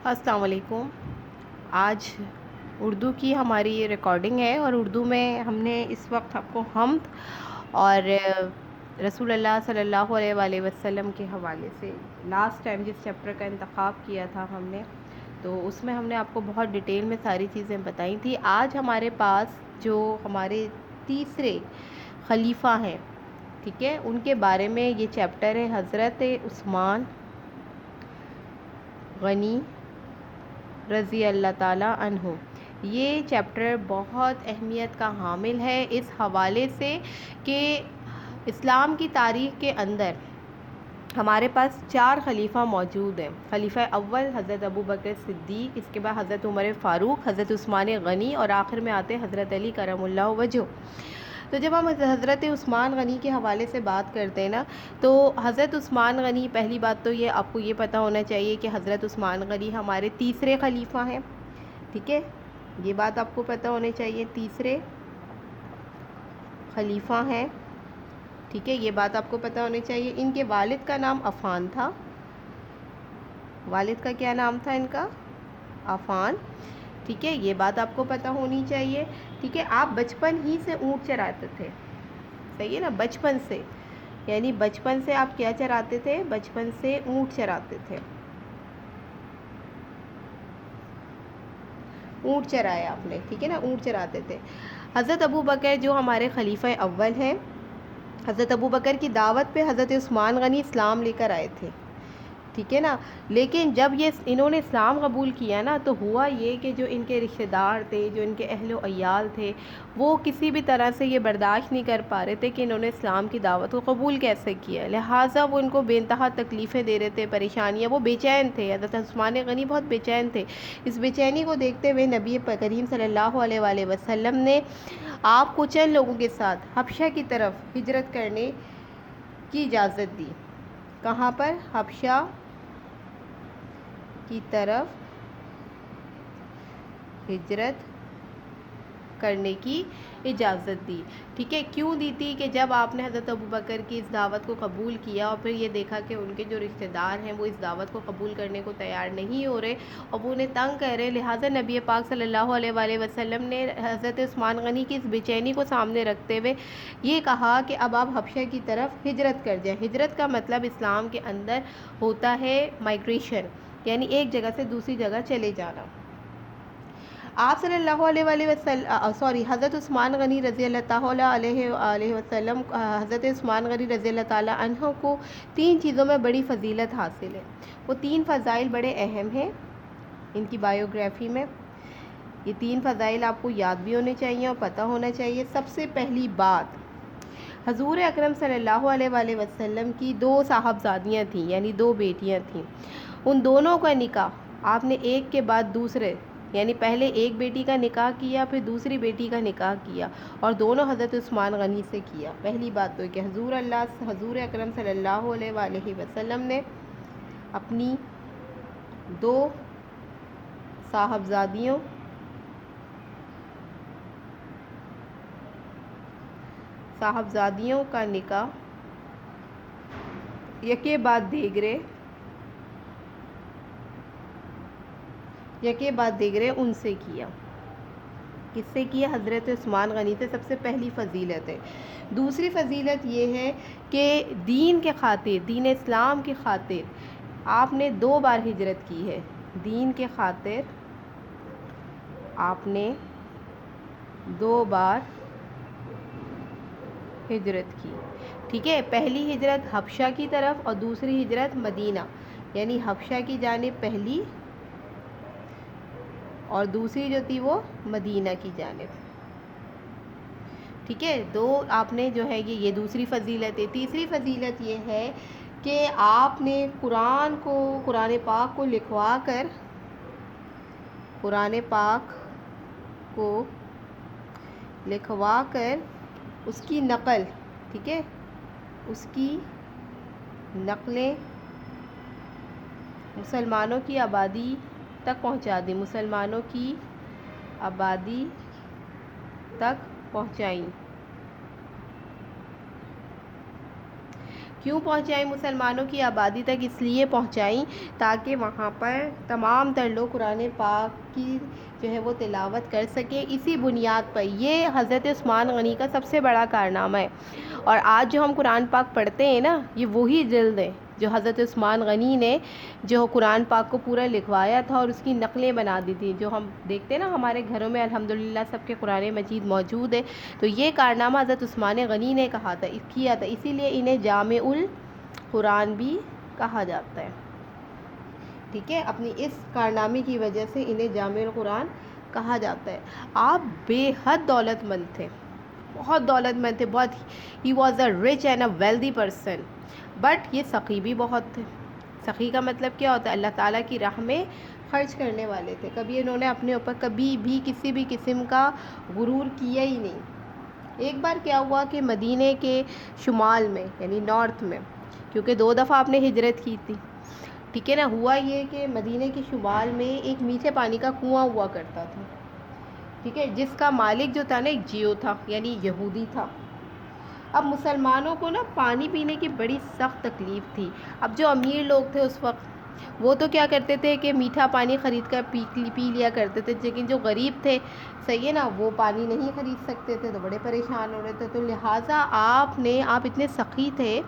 السلام علیکم۔ آج اردو کی ہماری یہ ریکارڈنگ ہے، اور اردو میں ہم نے اس وقت آپ کو حمد اور رسول اللہ صلی اللہ علیہ وآلہ وسلم کے حوالے سے لاسٹ ٹائم جس چیپٹر کا انتخاب کیا تھا ہم نے، تو اس میں ہم نے آپ کو بہت ڈیٹیل میں ساری چیزیں بتائی تھی۔ آج ہمارے پاس جو ہمارے تیسرے خلیفہ ہیں، ٹھیک ہے، ان کے بارے میں یہ چیپٹر ہے، حضرت عثمان غنی رضی اللہ تعالیٰ عنہ۔ یہ چیپٹر بہت اہمیت کا حامل ہے اس حوالے سے کہ اسلام کی تاریخ کے اندر ہمارے پاس 4 خلیفہ موجود ہیں۔ خلیفہ اول حضرت ابو بکر صدیق، اس کے بعد حضرت عمر فاروق، حضرت عثمان غنی، اور آخر میں آتے حضرت علی کرم اللہ وجہہ۔ تو جب ہم حضرت عثمان غنی کے حوالے سے بات کرتے ہیں نا، تو حضرت عثمان غنی، پہلی بات تو یہ آپ کو یہ پتہ ہونا چاہیے کہ حضرت عثمان غنی ہمارے تیسرے خلیفہ ہیں، ٹھیک ہے، یہ بات آپ کو پتہ ہونی چاہیے، تیسرے خلیفہ ہیں، ٹھیک ہے، یہ بات آپ کو پتہ ہونی چاہیے۔ ان کے والد کا نام عفان تھا، والد کا کیا نام تھا ان کا؟ عفان، ٹھیک ہے، یہ بات آپ کو پتہ ہونی چاہیے، ٹھیک ہے۔ آپ بچپن ہی سے اونٹ چراتے تھے، صحیح ہے نا، بچپن سے، یعنی بچپن سے آپ کیا چراتے تھے؟ بچپن سے اونٹ چراتے تھے، اونٹ چرایا آپ نے، ٹھیک ہے نا، اونٹ چراتے تھے۔ حضرت ابو بکر جو ہمارے خلیفہ اول ہیں، حضرت ابو بکر کی دعوت پہ حضرت عثمان غنی اسلام لے کر آئے تھے، ٹھیک ہے نا، لیکن جب انہوں نے اسلام قبول کیا نا، تو ہوا یہ کہ جو ان کے رشتہ دار تھے، جو ان کے اہل و عیال تھے، وہ کسی بھی طرح سے یہ برداشت نہیں کر پا رہے تھے کہ انہوں نے اسلام کی دعوت کو قبول کیسے کیا، لہٰذا وہ ان کو بے انتہا تکلیفیں دے رہے تھے، پریشانیاں، وہ بے چین تھے، حضرت عثمان غنی بہت بے چین تھے۔ اس بے چینی کو دیکھتے ہوئے نبی کریم صلی اللہ علیہ وآلہ وسلم نے آپ کو چند لوگوں کے ساتھ حبشہ کی طرف ہجرت کرنے کی اجازت دی۔ کہاں پر؟ حبشہ کی طرف ہجرت کرنے کی اجازت دی، ٹھیک ہے۔ کیوں دی تھی؟ کہ جب آپ نے حضرت ابو بکر کی اس دعوت کو قبول کیا، اور پھر یہ دیکھا کہ ان کے جو رشتہ دار ہیں وہ اس دعوت کو قبول کرنے کو تیار نہیں ہو رہے، اور وہ انہیں تنگ کر رہے، لہٰذا نبی پاک صلی اللہ علیہ وآلہ وسلم نے حضرت عثمان غنی کی اس بے چینی کو سامنے رکھتے ہوئے یہ کہا کہ اب آپ حبشہ کی طرف ہجرت کر جائیں۔ ہجرت کا مطلب اسلام کے اندر ہوتا ہے مائگریشن، یعنی ایک جگہ سے دوسری جگہ چلے جانا۔ آپ صلی اللہ علیہ وآلہ وسلم حضرت عثمان غنی رضی اللہ تعالیٰ علیہ وسلم، حضرت عثمان غنی رضی اللہ تعالیٰ عنہ کو 3 چیزوں میں بڑی فضیلت حاصل ہے۔ وہ 3 فضائل بڑے اہم ہیں ان کی بائیوگرافی میں۔ یہ 3 فضائل آپ کو یاد بھی ہونے چاہیے اور پتہ ہونا چاہیے۔ سب سے پہلی بات، حضور اکرم صلی اللہ علیہ وآلہ وسلم کی 2 صاحبزادیاں تھیں، یعنی 2 بیٹیاں تھیں۔ ان دونوں کا نکاح آپ نے ایک کے بعد دوسرے، یعنی پہلے ایک بیٹی کا نکاح کیا، پھر دوسری بیٹی کا نکاح کیا، اور دونوں حضرت عثمان غنی سے کیا۔ پہلی بات تو کہ حضور اکرم صلی اللہ علیہ وآلہ وسلم نے اپنی 2 صاحبزادیوں کا نکاح یکے بعد دیگرے ان سے کیا۔ کس سے کیا؟ حضرت عثمان غنی سے۔ سب سے پہلی فضیلت ہے۔ دوسری فضیلت یہ ہے کہ دین کے خاطر، دین اسلام کی خاطر آپ نے 2 بار ہجرت کی ہے۔ دین کے خاطر آپ نے 2 بار ہجرت کی، ٹھیک ہے۔ پہلی ہجرت حبشہ کی طرف، اور دوسری ہجرت مدینہ، یعنی حبشہ کی جانب پہلی، اور دوسری جو تھی وہ مدینہ کی جانب، ٹھیک ہے۔ 2 آپ نے جو ہے یہ دوسری فضیلت ہے۔ تیسری فضیلت یہ ہے کہ آپ نے قرآن پاک کو لکھوا کر، قرآن پاک کو لکھوا کر اس کی نقل، ٹھیک ہے، اس کی نقلیں مسلمانوں کی آبادی تک پہنچا دی، مسلمانوں کی آبادی تک پہنچائیں، کیوں پہنچائیں مسلمانوں کی آبادی تک؟ اس لیے پہنچائیں تاکہ وہاں پر تمام تر لوگ قرآن پاک کی جو ہے وہ تلاوت کر سکیں۔ اسی بنیاد پر یہ حضرت عثمان غنی کا سب سے بڑا کارنامہ ہے۔ اور آج جو ہم قرآن پاک پڑھتے ہیں نا، یہ وہی جلد ہے جو حضرت عثمان غنی نے جو قرآن پاک کو پورا لکھوایا تھا اور اس کی نقلیں بنا دی تھی، جو ہم دیکھتے ہیں نا ہمارے گھروں میں الحمدللہ سب کے قرآن مجید موجود ہے۔ تو یہ کارنامہ حضرت عثمان غنی نے کیا تھا، اسی لیے انہیں جامع القرآن بھی کہا جاتا ہے۔ ٹھیک ہے، اپنی اس کارنامے کی وجہ سے انہیں جامع القرآن کہا جاتا ہے۔ آپ بے حد دولت مند تھے، بہت دولت مند تھے، بہت he was a rich and a wealthy person, but یہ سخی بھی بہت تھے۔ سخی کا مطلب کیا ہوتا ہے؟ اللہ تعالیٰ کی راہ میں خرچ کرنے والے تھے۔ کبھی انہوں نے اپنے اوپر کبھی بھی کسی بھی قسم کا غرور کیا ہی نہیں۔ ایک بار کیا ہوا کہ مدینے کے شمال میں یعنی نارتھ میں، کیونکہ 2 دفعہ آپ نے ہجرت کی تھی، ٹھیک ہے نا، ہوا یہ کہ مدینے کے شمال میں ایک میٹھے پانی کا کنواں ہوا کرتا تھا، ٹھیک ہے، جس کا مالک جو تھا نا ایک جیو تھا، یعنی یہودی تھا۔ اب مسلمانوں کو نا پانی پینے کی بڑی سخت تکلیف تھی۔ اب جو امیر لوگ تھے اس وقت وہ تو کیا کرتے تھے کہ میٹھا پانی خرید کر پی لیا کرتے تھے، لیکن جو غریب تھے، صحیح ہے نا، وہ پانی نہیں خرید سکتے تھے، تو بڑے پریشان ہو رہے تھے۔ تو لہٰذا آپ اتنے سخی تھے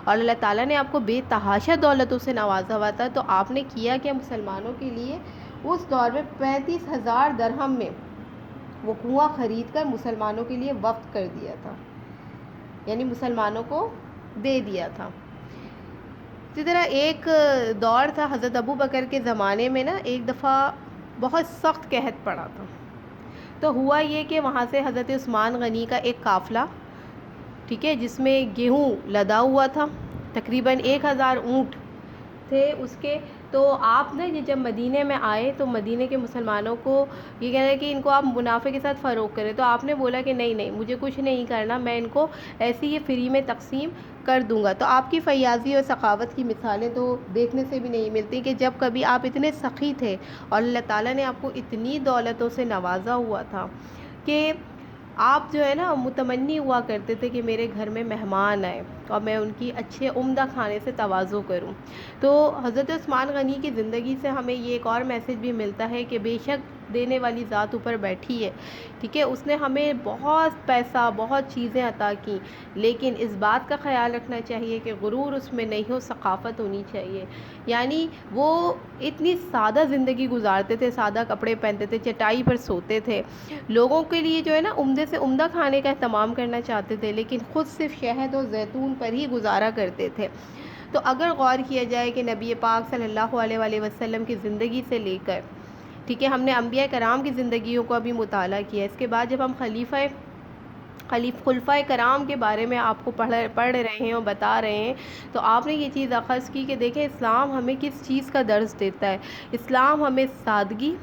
اور اللہ تعالیٰ نے آپ کو بے تحاشا دولتوں سے نوازا ہوا تھا، تو آپ نے کیا کہ مسلمانوں کے لیے اس دور میں 35,000 درہم میں وہ کنواں خرید کر مسلمانوں کے لیے وقف کر دیا تھا، یعنی مسلمانوں کو دے دیا تھا۔ اسی طرح ایک دور تھا حضرت ابو بکر کے زمانے میں نا، ایک دفعہ بہت سخت قحط پڑا تھا، تو ہوا یہ کہ وہاں سے حضرت عثمان غنی کا ایک قافلہ، ٹھیک ہے، جس میں گیہوں لدا ہوا تھا، تقریباً 1000 اونٹ تھے اس کے۔ تو آپ نے جب مدینے میں آئے تو مدینے کے مسلمانوں کو یہ کہنا ہے کہ ان کو آپ منافع کے ساتھ فروخت کریں، تو آپ نے بولا کہ نہیں مجھے کچھ نہیں کرنا، میں ان کو ایسے ہی فری میں تقسیم کر دوں گا۔ تو آپ کی فیاضی اور سخاوت کی مثالیں تو دیکھنے سے بھی نہیں ملتی کہ جب کبھی آپ اتنے سخی تھے اور اللہ تعالیٰ نے آپ کو اتنی دولتوں سے نوازا ہوا تھا کہ آپ جو ہے نا متمنی ہوا کرتے تھے کہ میرے گھر میں مہمان آئے اور میں ان کی اچھے عمدہ کھانے سے تواضع کروں۔ تو حضرت عثمان غنی کی زندگی سے ہمیں یہ ایک اور میسج بھی ملتا ہے کہ بے شک دینے والی ذات اوپر بیٹھی ہے، ٹھیک ہے، اس نے ہمیں بہت پیسہ، بہت چیزیں عطا کی، لیکن اس بات کا خیال رکھنا چاہیے کہ غرور اس میں نہیں ہو، ثقافت ہونی چاہیے۔ یعنی وہ اتنی سادہ زندگی گزارتے تھے، سادہ کپڑے پہنتے تھے، چٹائی پر سوتے تھے، لوگوں کے لیے جو ہے نا عمدے سے عمدہ کھانے کا اہتمام کرنا چاہتے تھے، لیکن خود صرف شہد اور زیتون پر ہی گزارا کرتے تھے۔ تو اگر غور کیا جائے کہ نبی پاک صلی اللہ علیہ وآلہ وسلم کی زندگی سے لے کر، ٹھیک ہے، ہم نے انبیاء کرام کی زندگیوں کو ابھی مطالعہ کیا، اس کے بعد جب ہم خلفائے کرام کے بارے میں آپ کو پڑھ رہے ہیں اور بتا رہے ہیں، تو آپ نے یہ چیز اخذ کی کہ دیکھیں اسلام ہمیں کس چیز کا درس دیتا ہے۔ اسلام ہمیں سادگی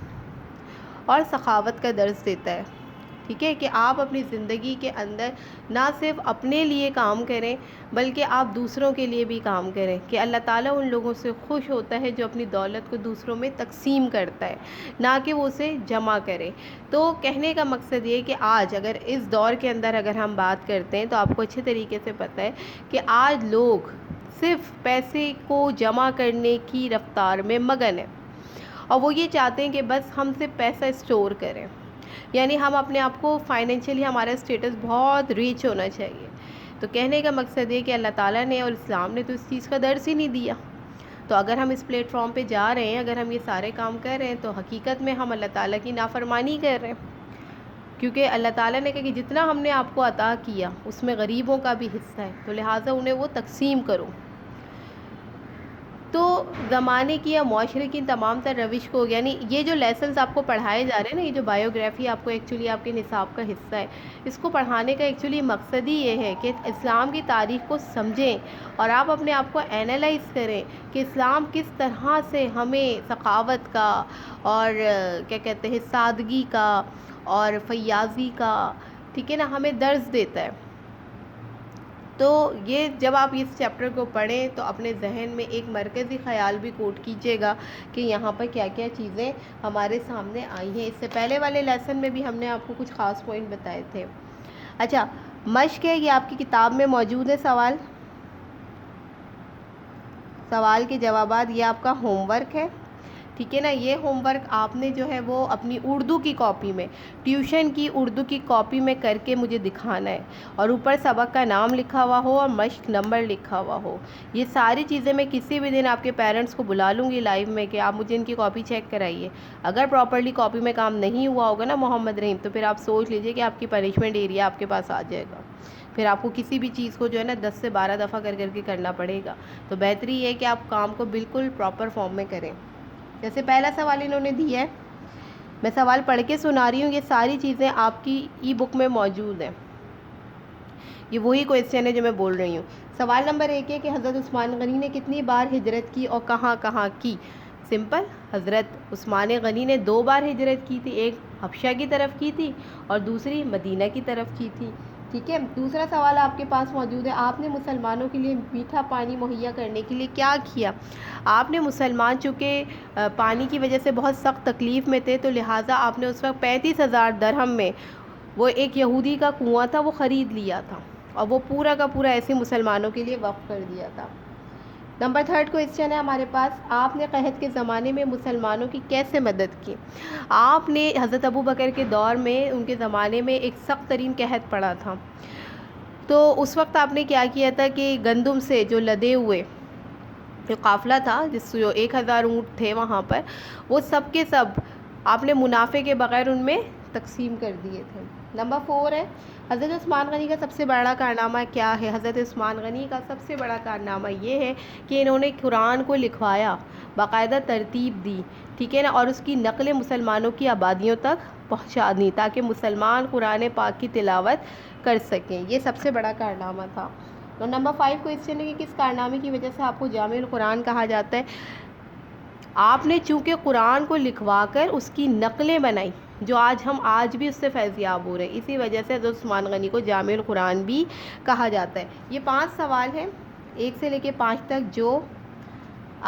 اور سخاوت کا درس دیتا ہے، ٹھیک ہے، کہ آپ اپنی زندگی کے اندر نہ صرف اپنے لیے کام کریں بلکہ آپ دوسروں کے لیے بھی کام کریں، کہ اللہ تعالیٰ ان لوگوں سے خوش ہوتا ہے جو اپنی دولت کو دوسروں میں تقسیم کرتا ہے، نہ کہ وہ اسے جمع کرے۔ تو کہنے کا مقصد یہ کہ آج اگر اس دور کے اندر اگر ہم بات کرتے ہیں تو آپ کو اچھے طریقے سے پتہ ہے کہ آج لوگ صرف پیسے کو جمع کرنے کی رفتار میں مگن ہیں، اور وہ یہ چاہتے ہیں کہ بس ہم سے پیسہ اسٹور کریں، یعنی ہم اپنے آپ کو فائنینشلی ہمارا اسٹیٹس بہت ریچ ہونا چاہیے۔ تو کہنے کا مقصد یہ کہ اللہ تعالیٰ نے اور اسلام نے تو اس چیز کا درس ہی نہیں دیا۔ تو اگر ہم اس پلیٹ فارم پہ جا رہے ہیں، اگر ہم یہ سارے کام کر رہے ہیں، تو حقیقت میں ہم اللہ تعالیٰ کی نافرمانی کر رہے ہیں، کیونکہ اللہ تعالیٰ نے کہا کہ جتنا ہم نے آپ کو عطا کیا اس میں غریبوں کا بھی حصہ ہے، تو لہٰذا انہیں وہ تقسیم کرو۔ تو زمانے کی یا معاشرے کی تمام تر روش کو، یعنی یہ جو لیسنز آپ کو پڑھائے جا رہے ہیں نا، یہ جو بایوگرافی آپ کو ایکچولی آپ کے نصاب کا حصہ ہے، اس کو پڑھانے کا ایکچولی مقصد ہی یہ ہے کہ اسلام کی تاریخ کو سمجھیں اور آپ اپنے آپ کو اینالائز کریں کہ اسلام کس طرح سے ہمیں سخاوت کا اور کیا کہتے ہیں سادگی کا اور فیاضی کا، ٹھیک ہے نا، ہمیں درس دیتا ہے۔ تو یہ جب آپ اس چیپٹر کو پڑھیں تو اپنے ذہن میں ایک مرکزی خیال بھی کوٹ کیجیے گا کہ یہاں پر کیا کیا چیزیں ہمارے سامنے آئی ہیں۔ اس سے پہلے والے لیسن میں بھی ہم نے آپ کو کچھ خاص پوائنٹ بتائے تھے۔ اچھا، مشق ہے، یہ آپ کی کتاب میں موجود ہے سوال۔ سوال کے جوابات، یہ آپ کا ہوم ورک ہے، ٹھیک ہے نا. یہ ہوم ورک آپ نے جو ہے وہ اپنی اردو کی کاپی میں، ٹیوشن کی اردو کی کاپی میں کر کے مجھے دکھانا ہے، اور اوپر سبق کا نام لکھا ہوا ہو اور مشق نمبر لکھا ہوا ہو. یہ ساری چیزیں میں کسی بھی دن آپ کے پیرنٹس کو بلا لوں گی لائیو میں کہ آپ مجھے ان کی کاپی چیک کرائیے. اگر پراپرلی کاپی میں کام نہیں ہوا ہوگا نا محمد رحیم، تو پھر آپ سوچ لیجئے کہ آپ کی پنشمنٹ ایریا آپ کے پاس آ جائے گا. پھر آپ کو کسی بھی چیز کو جو ہے نا 10 سے 12 دفعہ کر کے کرنا پڑے گا. تو بہتری یہ ہے کہ آپ کام کو بالکل پراپر فارم میں کریں. جیسے پہلا سوال انہوں نے دیا ہے، میں سوال پڑھ کے سنا رہی ہوں، یہ ساری چیزیں آپ کی ای بک میں موجود ہیں. یہ وہی کوئسچن ہے جو میں بول رہی ہوں. سوال نمبر 1 ہے کہ حضرت عثمان غنی نے کتنی بار ہجرت کی اور کہاں کہاں کی؟ سمپل، حضرت عثمان غنی نے 2 بار ہجرت کی تھی، ایک حبشہ کی طرف کی تھی اور دوسری مدینہ کی طرف کی تھی. ٹھیک ہے. دوسرا سوال آپ کے پاس موجود ہے، آپ نے مسلمانوں کے لیے میٹھا پانی مہیا کرنے کے لیے کیا کیا؟ آپ نے مسلمان چونکہ پانی کی وجہ سے بہت سخت تکلیف میں تھے، تو لہٰذا آپ نے اس وقت 35,000 درہم میں وہ ایک یہودی کا کنواں تھا وہ خرید لیا تھا، اور وہ پورا کا پورا ایسے مسلمانوں کے لیے وقف کر دیا تھا. نمبر 3 کوئسچن ہے ہمارے پاس، آپ نے قحط کے زمانے میں مسلمانوں کی کیسے مدد کی؟ آپ نے حضرت ابو بکر کے دور میں، ان کے زمانے میں ایک سخت ترین قحط پڑا تھا، تو اس وقت آپ نے کیا کیا تھا کہ گندم سے جو لدے ہوئے جو قافلہ تھا، جو 1000 اونٹ تھے وہاں پر، وہ سب کے سب آپ نے منافع کے بغیر ان میں تقسیم کر دیے تھے. نمبر 4 ہے، حضرت عثمان غنی کا سب سے بڑا کارنامہ کیا ہے؟ حضرت عثمان غنی کا سب سے بڑا کارنامہ یہ ہے کہ انہوں نے قرآن کو لکھوایا، باقاعدہ ترتیب دی، ٹھیک ہے نا، اور اس کی نقل مسلمانوں کی آبادیوں تک پہنچا دی تاکہ مسلمان قرآن پاک کی تلاوت کر سکیں. یہ سب سے بڑا کارنامہ تھا. اور نمبر 5 کوئسچن ہے کہ کس کارنامے کی وجہ سے آپ کو جامع القرآن کہا جاتا ہے؟ آپ نے چونکہ قرآن کو لکھوا کر اس کی نقلیں بنائی، جو آج بھی اس سے فیض یاب ہو رہے ہیں، اسی وجہ سے حضرت عثمان غنی کو جامع القرآن بھی کہا جاتا ہے. یہ 5 سوال ہیں 1 سے لے کے 5 تک جو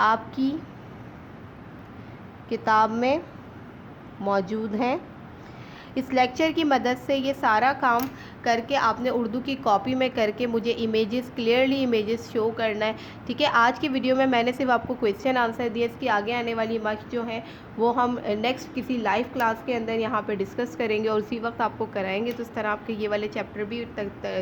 آپ کی کتاب میں موجود ہیں. اس لیکچر کی مدد سے یہ سارا کام کر کے آپ نے اردو کی کاپی میں کر کے مجھے کلیئرلی امیجز شو کرنا ہے. ٹھیک ہے. آج کی ویڈیو میں نے صرف آپ کو کوئسچن آنسر دیا، اس کی آگے آنے والی مشق جو ہے وہ ہم نیکسٹ کسی لائیو کلاس کے اندر یہاں پہ ڈسکس کریں گے اور اسی وقت آپ کو کرائیں گے، تو اس طرح آپ کے یہ والے چیپٹر بھی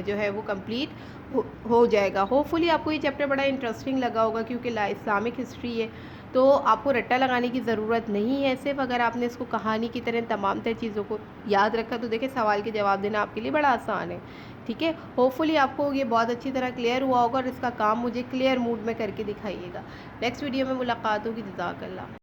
جو ہے وہ کمپلیٹ ہو جائے گا. ہوپ فلی آپ کو یہ چیپٹر بڑا انٹرسٹنگ لگا ہوگا، کیونکہ اسلامک ہسٹری ہے تو آپ کو رٹا لگانے کی ضرورت نہیں ہے. صرف اگر آپ نے اس کو کہانی کی طرح تمام تر چیزوں کو یاد رکھا تو دیکھیں سوال کے جواب دینا آپ کے لیے بڑا آسان ہے. ٹھیک ہے. ہوپ فلی آپ کو یہ بہت اچھی طرح کلیئر ہوا ہوگا، اور اس کا کام مجھے کلیئر موڈ میں کر کے دکھائیے گا. نیکسٹ ویڈیو میں ملاقات ہوگی. جزاک اللہ.